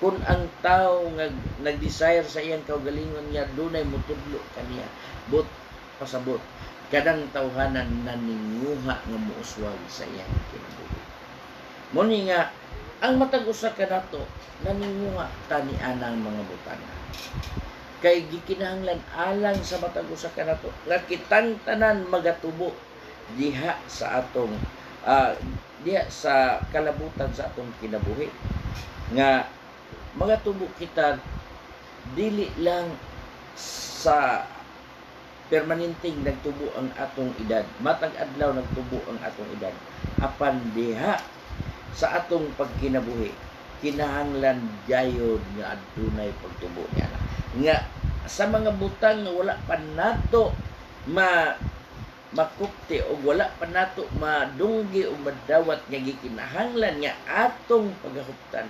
Speaker 1: Kung ang tao nga nag-desire sa iyang kaugalingon niya dunay mutudlo kaniya, but pasabot kadang tawhanan naninguha nga muuswag sa iyang kinabuhi. Muni nga ang matag usa ka nato naninguha tani anang mga butana. Kay gikinahanglan alang sa matag usa ka nato nga kitang tanan magatubo diha sa atong diha sa kalabutan sa atong kinabuhi. Nga magatubo kita dili lang sa permanenteng nagtubo ang atong edad, matag adlaw nagtubo ang atong edad, apan diha sa atong pagkinabuhi kinahanglan gayud nga adunay pagtubo niya nga sa mga butang nga wala pa nato makupti o wala pa nato madunggi o madawat nga gikinahanglan nga atong paghuptan,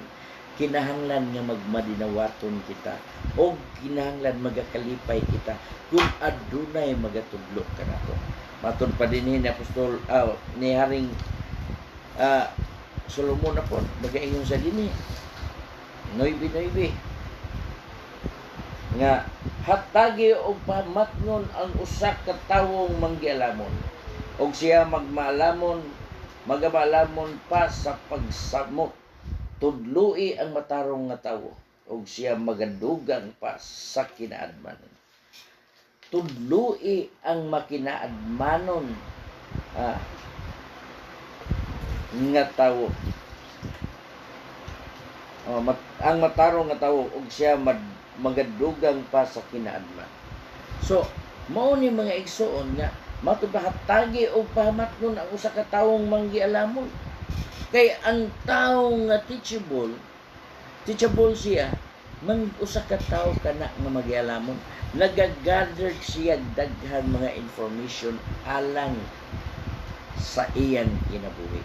Speaker 1: kinahanglan nga magmadinawaton kita o kinahanglan magakalipay kita kung adunay magatudlo kanato. Matud pa dinhi ni Apostol ni Haring Solomon na po magaingon sa dinhi 9:9 nga hatagi og pamatnon ang usa ka tawong manggialamon og siya magamalamon pa sa pagsamot. Tudloi ang matarong nga tawo og siya magadugang pa sa kinaadman. Tudloi ang makinaadmanon nga tawo. Ang matarong nga tawo og siya magadugang pa sa kinaadman. So mao ni mga igsoon nga matubahatagi og pahamatnon ang usa ka tawong manggialamon. Kay ang tao nga teachable siya, usa ka tao kana nga magialamon, nagagather siya daghan mga information alang sa iyang kinabuhi.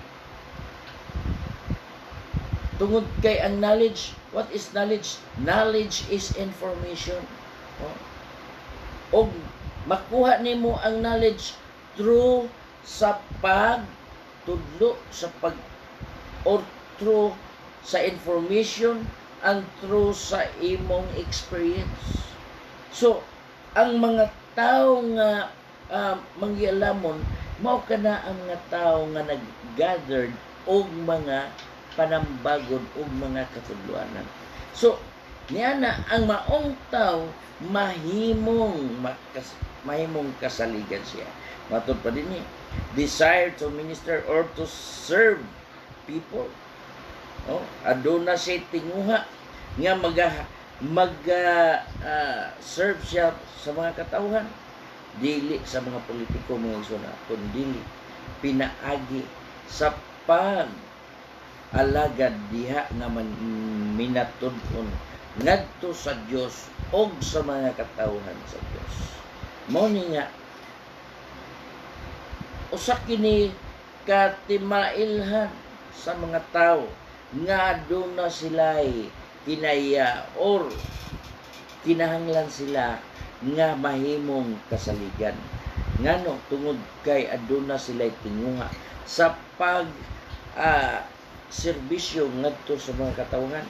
Speaker 1: Tungod kay ang knowledge, what is knowledge? Knowledge is information. Og makuha nimo ang knowledge through sa pagtudlo sa or through sa information and through sa imong experience. So, ang mga tao nga manggialamon, mao kana ang mga tao nga nag-gathered og mga panambagon og mga katudloanan. So, niana ang maong tao mahimong kasaligan siya. Matud pa dinhi, desire to minister or to serve people. Aduna siya tinguha nga serve siya sa mga katawhan, dili sa mga politiko mga isuna, kundi pinaagi sa alagad diha nga minatud-on ngadto sa Dios og sa mga katawhan sa Dios. Mao ni nga usa kini katimailhan sa mga tao nga aduna sila'y kinaya or kinahanglan sila nga mahimong kasaligan. Ngano tungod kay aduna sila'y tinguha sa serbisyo ngadto sa mga katawhan.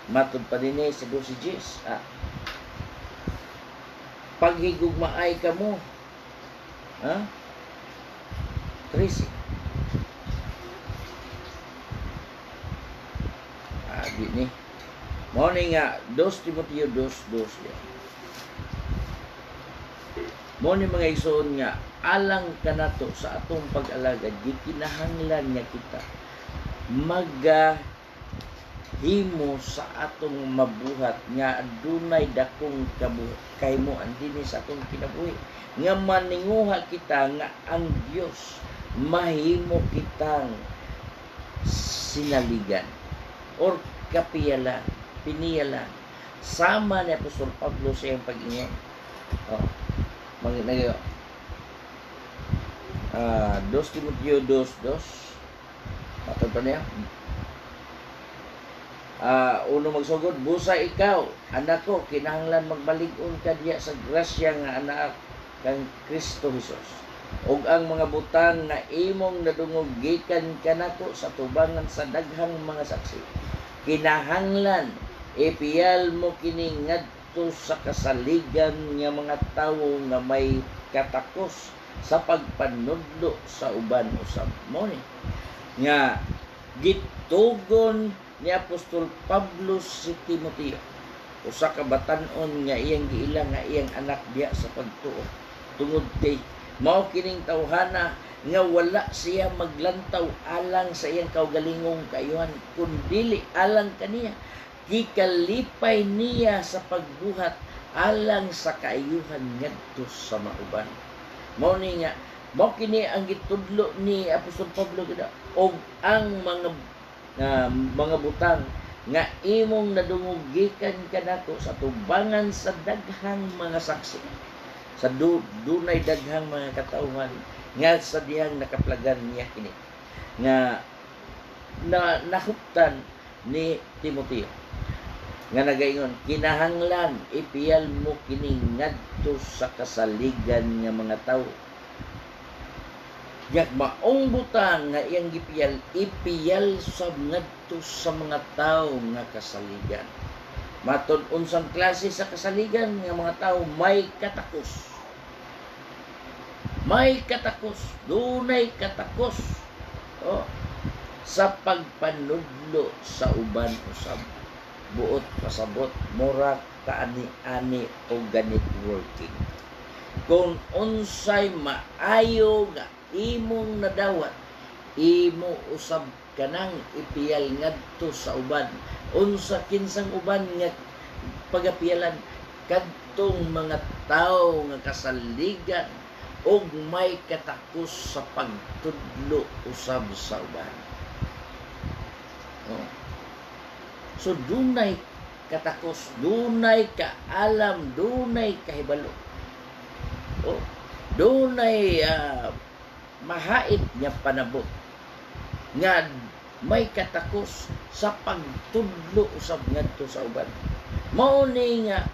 Speaker 1: Matud pa dinhi sa 12 paghigugmaay kamo 13 di ni mao ni nga 2 Timoteo 2:2 mao ni mga igsoon nga alang kanato sa atong pag-alagad gikinahanglan nga kita himo sa atong mabuhat nga adunay dakong kahimuan dinhi sa atong kinabuhi nga maninguha kita nga ang Dios mahimo kitang sinaligan or kapiyalan, piniyalan. Sama ni Apostol Pablo sa iyang pag-ingon. Mga 2 Timoteo 2:2. Matanda niya. Uno magsugod, busa ikaw, anak ko, kinahanglan magbalig-on ka diya sa grasya nga anak kang Kristo Jesus. Ug ang mga butang na imong nadungog gikan kanako sa tubangan sa daghang mga saksi. Kinahanglan ipiyal mo kini ngadto sa kasaligan nga mga tawo nga may katakos sa pagpanudlo sa uban usab. Mo ni nga gitugon ni Apostol Pablo si Timoteo, usa ka batan-on nga iyang giila nga iyang anak diya sa pagtuo. Tungod kay mao kining tawhana nga wala siya maglantaw alang sa iyang kaugalingong kaayuhan, kundi alang kaniya gikalipay niya sa pagbuhat alang sa kaayuhan ngadto sa mauban. Mao ni nga mao kini ang gitudlo ni Apostol Pablo kada og ang mga butang nga imong nadungog gikan kanako sa tubangan sa daghang mga saksi, sa dunay daghang mga katauhan nga sa dihang nakaplagan niya kini nga nahuptan ni Timoteo nga nagaingon, kinahanglan ipiyal mo kini ngadto sa kasaligan nga mga tawo. Yak maong butang nga iyang ipiyal sab ngadto sa mga tawo nga kasaligan. Matud unsang klase sa kasaligan nga mga tawo may katakos. May katakos, dunay katakos. Sa pagpanudlo sa uban usab. Buot pasabot, mura kaani-ani o ganit working. Kung unsay maayo nga imong nadawat, imo usab kanang ipiyal ngadto sa uban. Unsa kinsang uban nga pagapiyalan kadtong mga tawo nga kasaligan og may katakos sa pagtudlo usab sa uban. So dunay katakos, dunay kaalam, dunay kahibalo. Dunay mahait nga panabot nga may katakos sa pagtudlo usab ngadto sa uban. Mao ni nga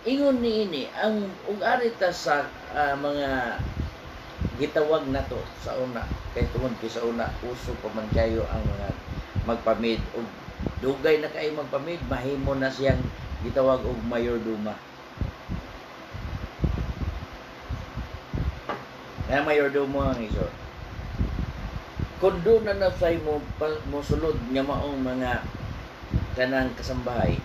Speaker 1: ingon niini ang ug-ari ta sa mga gitawag nato sa una, kay tungod kay sa una uso pa man kayo ang mga magpamid og dugay na kay magpamid, mahimo na siyang gitawag og mayordoma. Na mayordoma ang iso. Kung doon na nasay mo sulod nga maong mga kanang kasambahay,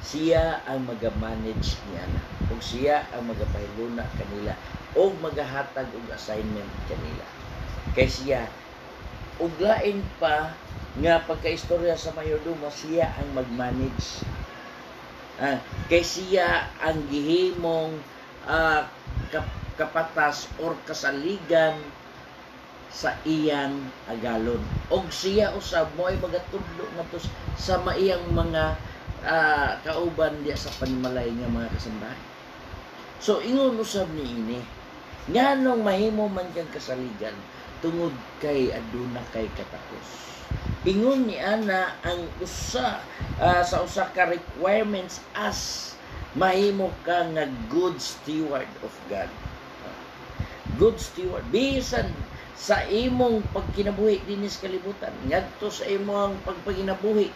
Speaker 1: siya ang magamanage niya na. O siya ang magapahiluna kanila o magahatag og assignment kanila. Kay siya, uglain pa nga pagkaistorya sa mayordoma, siya ang mag-manage. Kay siya ang gihimong kapatas or kasaligan sa iyang agalon. Og siya usab mo ay magatudlo ngadto sa maiyang mga kauban diya sa panimalay nga mga kasambahay. So ingon usab niini, nganong mahimo man kang kasaligan tungod kay aduna kay katakos. Ingon ni ana ang sa usa ka requirements as mahimo ka nga good steward of God. Good steward bisan sa imong pagkinabuhi dinis kalibutan, ngadto sa imong pagpaginabuhi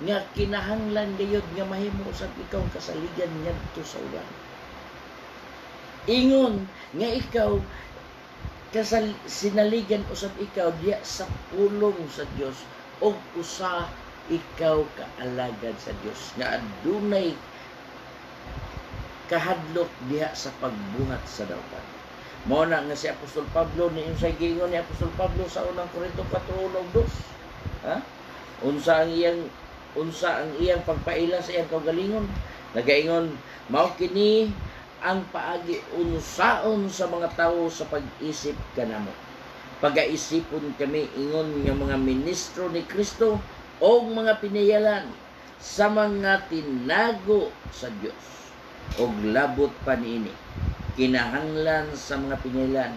Speaker 1: nga kinahanglan gayud nga mahimo usab ikaw kasaligan ngadto sa uban. Ingon nga ikaw sinaligan usab ikaw diya sa pulong sa Dios og usa ikaw kaalagad sa Dios nga adunay kahadlok diha sa pagbuhat sa dautan. Mao na nga si Apostol Pablo ni unsay giingon ni Apostol Pablo sa unang Korinto 4:2. Unsa ang iyang pagpaila sa iyang kaugalingon? Nagaingon, mao kini ang paagi unsaon sa mga tawo sa pag-isip kanamo. pagaisipon kami ingon nga mga ministro ni Kristo o mga pinayalan sa mga tinago sa Dios. Og labot pa niini, kinahanglan sa mga pinayalan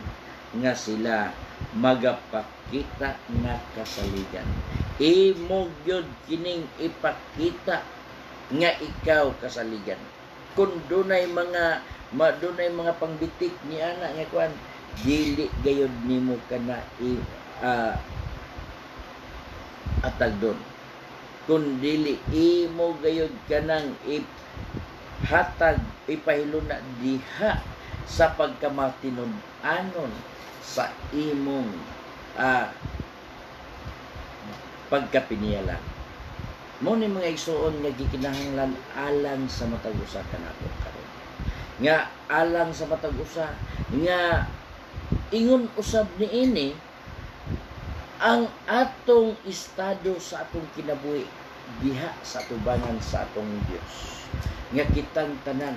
Speaker 1: nga sila magapakita nga kasaligan. Imo gyud kining ipakita nga ikaw kasaligan. Kung dunay mga pangbitik ni ana nga kuan, dili gayud nimo kana atagdon. Kung dili imo gayud kanang hatag ipahiluna diha sa pagkamatinud-anon sa imong pagkapiniyalan. Mo ni mga igsoon nga gikinahanglan alang sa matag usa kanato karon. Nga alang sa matag usa nga ingon usab niini ang atong estado sa atong kinabuhi diha sa tubangan sa atong Dios. Nga kitang tanan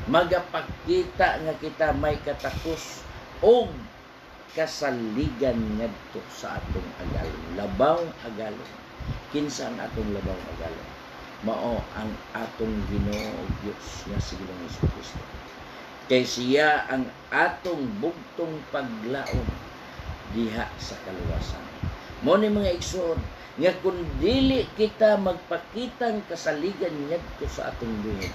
Speaker 1: magapakita nga kita may katakos o kasaligan ngadto sa atong agalon. Labaw agalon. Kinsa ang atong labaw agalon? Mao ang atong Ginoo Dios nga si Ginoong Jesucristo. Kay siya ang atong bugtong paglaom diha sa kaluwasan. Mao ni mga igsoon nga kun dili kita magpakitang kasaligan ngadto sa atong Dios,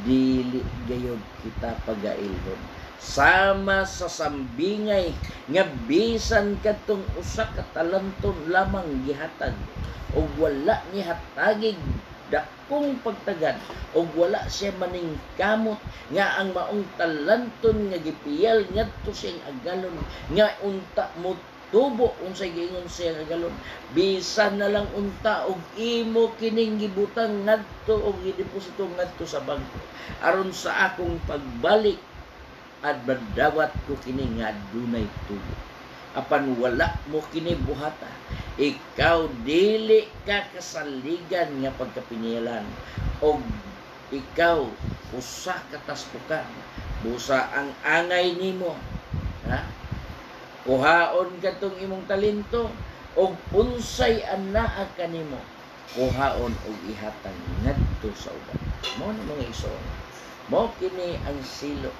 Speaker 1: dili gayud kita pagailhon. Sama sa sambingay nga bisan kadtong usa ka talanton lamang gihatag o wala ni hatagig dakong pagtagad o wala siya maning kamot nga ang maong talanton nga gipiyal ngadto siyang agalon nga unta mo tubo unsay giingon siya agalon, bisan na lang unta og imo kining gibutang ngadto og gideposito ngadto sa bangko aron sa akong pagbalik at badawat ko kini nga dunay tubo. Apan wala mo kini buhata, ikaw dili ka kasaligan nga pagkapiniyalan og ikaw usa ka taspukan, busa ang angay nimo, ha? Kuhaon katong imong talento og unsay anaa kanimo, kuhaon og ihatag ngadto sa uban. Mao ni mga igsoon, mao kini ang silo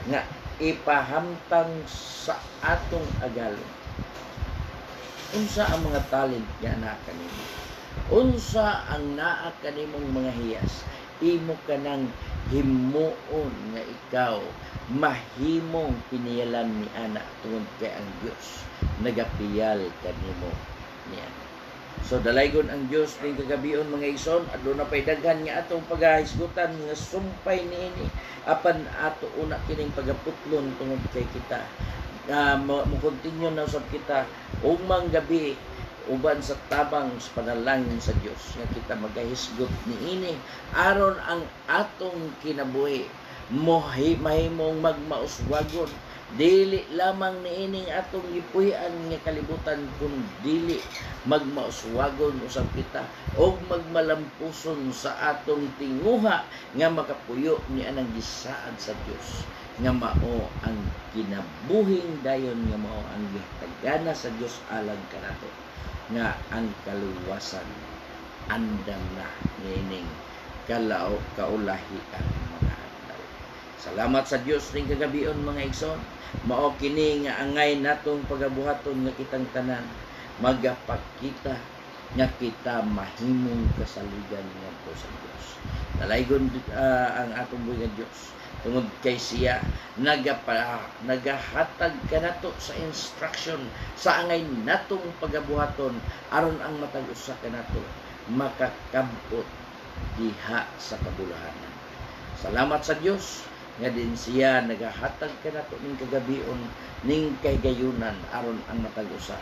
Speaker 1: nga ipahamtang sa atong agalon. Unsa ang mga talent nga naa kanimo? Unsa ang naa kanimong mga hiyas? Imo kanang himuon nga ikaw mahimong piniyalan ni ana tungod kay ang Dios nagapiyal kanimo niya. So dalaygon ang Dios ning kagabion mga igsoon, adto na pay daghan nga atong pagahisgutan nga sumpay niini apan ato una kining pagaputlon tungod kay kita mo continue na usab kita ugmang gabi uban sa tabang sa panalangin sa Dios nga kita magahisgot niini aron ang atong kinabuhi mahimong magmauswagon. Dili lamang niining atong gipuy-an nga kalibutan kun dili magmauswagon usab kita og magmalampuson sa atong tinguha nga makapuyo ni anang gisaad sa Dios nga mao ang kinabuhing dayon nga mao ang gihatagana sa Dios alang kanato nga ang kaluwasan andam na niining kaulahi ang mga adlaw. Salamat sa Dios ning kagabion mga igsoon. Mao kini nga angay natong pagabuhaton nga kitang tanan magapakita nga kita mahimong kasaligan ngadto sa Dios. Dalaygon ang atong buhi nga Dios tungod kay siya nagahatag kanato sa instruction sa angay natong pagabuhaton aron ang matag usa kanato makakabot diha sa kabulahanan. Salamat sa Dios nga din siya nagahatag kanato ning kagabion ning kaygayunan aron ang matag usa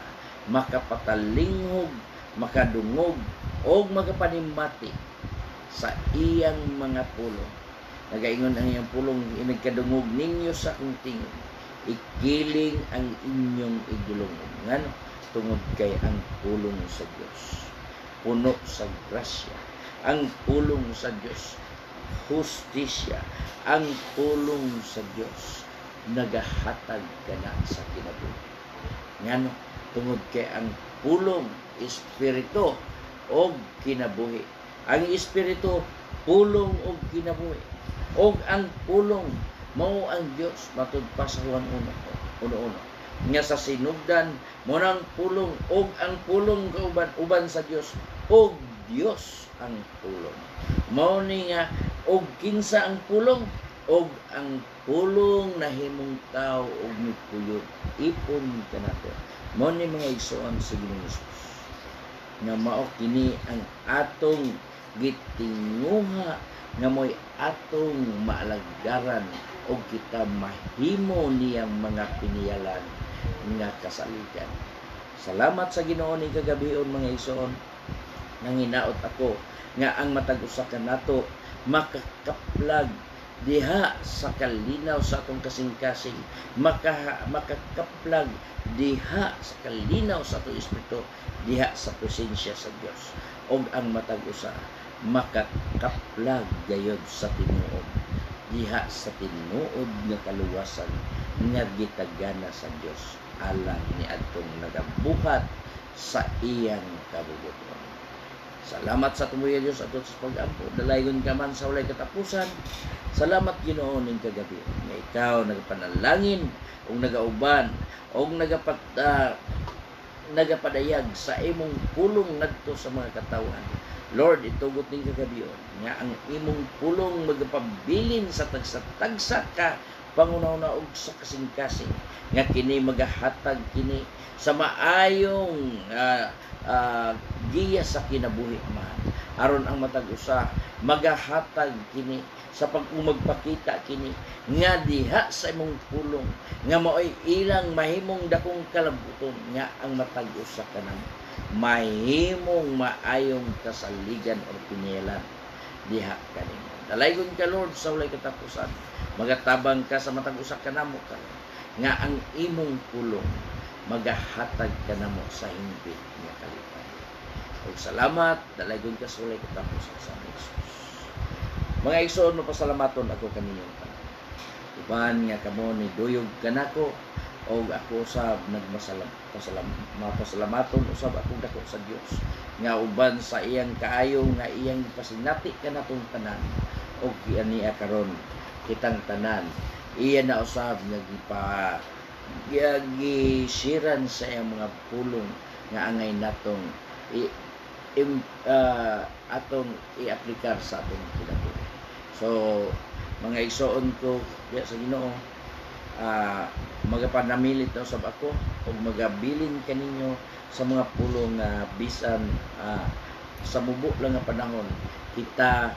Speaker 1: makapatalinghog, makadungog og makapanimbati sa iyang mga pulong. Nagaingon ang iyang pulong, inagkadungog ninyo sa akong tingog, ikiling ang inyong igulong. Ngano tungod kay ang pulong sa Dios puno sa grasya, ang pulong sa Dios hustisya, ang pulong sa Dios nagahatag kana sa kinabuhi. ngano tungod kay ang pulong espiritu og kinabuhi. Ang espiritu pulong og kinabuhi. Og ang pulong mao ang Dios matud pa sa Juan 1:1. Nga sa sinugdan mo nang pulong og ang pulong kauban sa Dios og Dios ang pulong. Mao ni nga og kinsa ang pulong og ang pulong nahimong tao og mipuyod ipon kanato. Mao ni mga igsoon sa Ginoong Hesus nga mao kini ang atong gitinguha nga mo'y atong maalagdaran o kita mahimo niyang mga piniyalan nga kasaligan. Salamat sa Ginoo ni kagabion mga igsoon. Nanginaot ako nga ang matag usa ka nato makakaplag diha sa kalinaw sa atong kasing-kasing, makakaplag diha sa kalinaw sa atong espiritu, diha sa presensya sa Dios. Og ang matag usa makakaplag gayud sa tinuod diha sa tinuod nga kaluwasan nga gitagana sa Dios alang ni adtong nagabuhat sa iyang kabubuton. Salamat sa tumuya Dios ato sa pag-ampo. Dalaygon ka man sa walay katapusan. Salamat Ginoo ning kagabi nga ikaw nagapanalangin ug nagauban ug nagapadayag sa imong pulong ngadto sa mga katawan. Lord, itugot ning kagabion nga ang imong pulong magapabilin sa tagsa-tagsa ka pangunaw-na og sa kasing-kasing nga kini magahatag kini sa maayong giya sa kinabuhi man. Aron ang matag usa magahatag kini sa pagpakita kini nga diha sa imong pulong nga maoy ilang mahimong dakong kalabuton nga ang matag usa kanamo mahimong maayong kasaligan o piniyalan diha kanimo. Dalaygon ka Lord sa walay katapusan. Magatabang ka sa matag usa kanamo karon nga ang imong pulong magahatag kanamo sa himpit nga kalipay. Ug salamat, dalaygon ka sa walay katapusan sa Jesus. Mga igsoon, mapasalamaton ako kaninyong tanan. Uban nga kamo ni duyog kanako og ako usab mapasalamaton usab ako dako sa Dios nga uban sa iyang kaayo nga iyang pasinati kanatong tanan og niya karon kitang tanan iya na usab nga gisiran sa iyang mga pulong nga angay natong atong i-aplikar sa atong kinabuhi. So mga igsoon ko diya sa Ginoo, magapanamilit na usab ako o magabilin kaninyo sa mga pulong bisan sa mubo lang nga panahon kita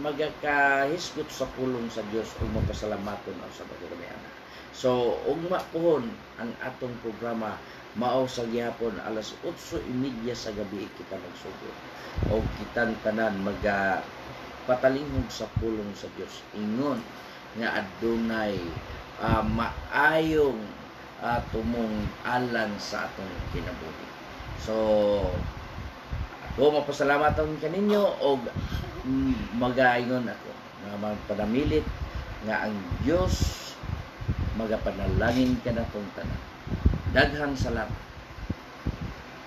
Speaker 1: magakahisgot sa pulong sa Dios ug mapasalamaton sa pagkagamiana. So ugma pohon ang atong programa mao sa gihapon alas 8:30 sa gabi kita magsugod o kitang tanan patalingon sa pulong sa Dios ingon nga adunay maayong tumong alang sa atong kinabuhi. So ako mapasalamatan kaninyo og magaingon ako nga magpanamilit nga ang Dios magapanalangin kanatong tanan. Daghang salamat.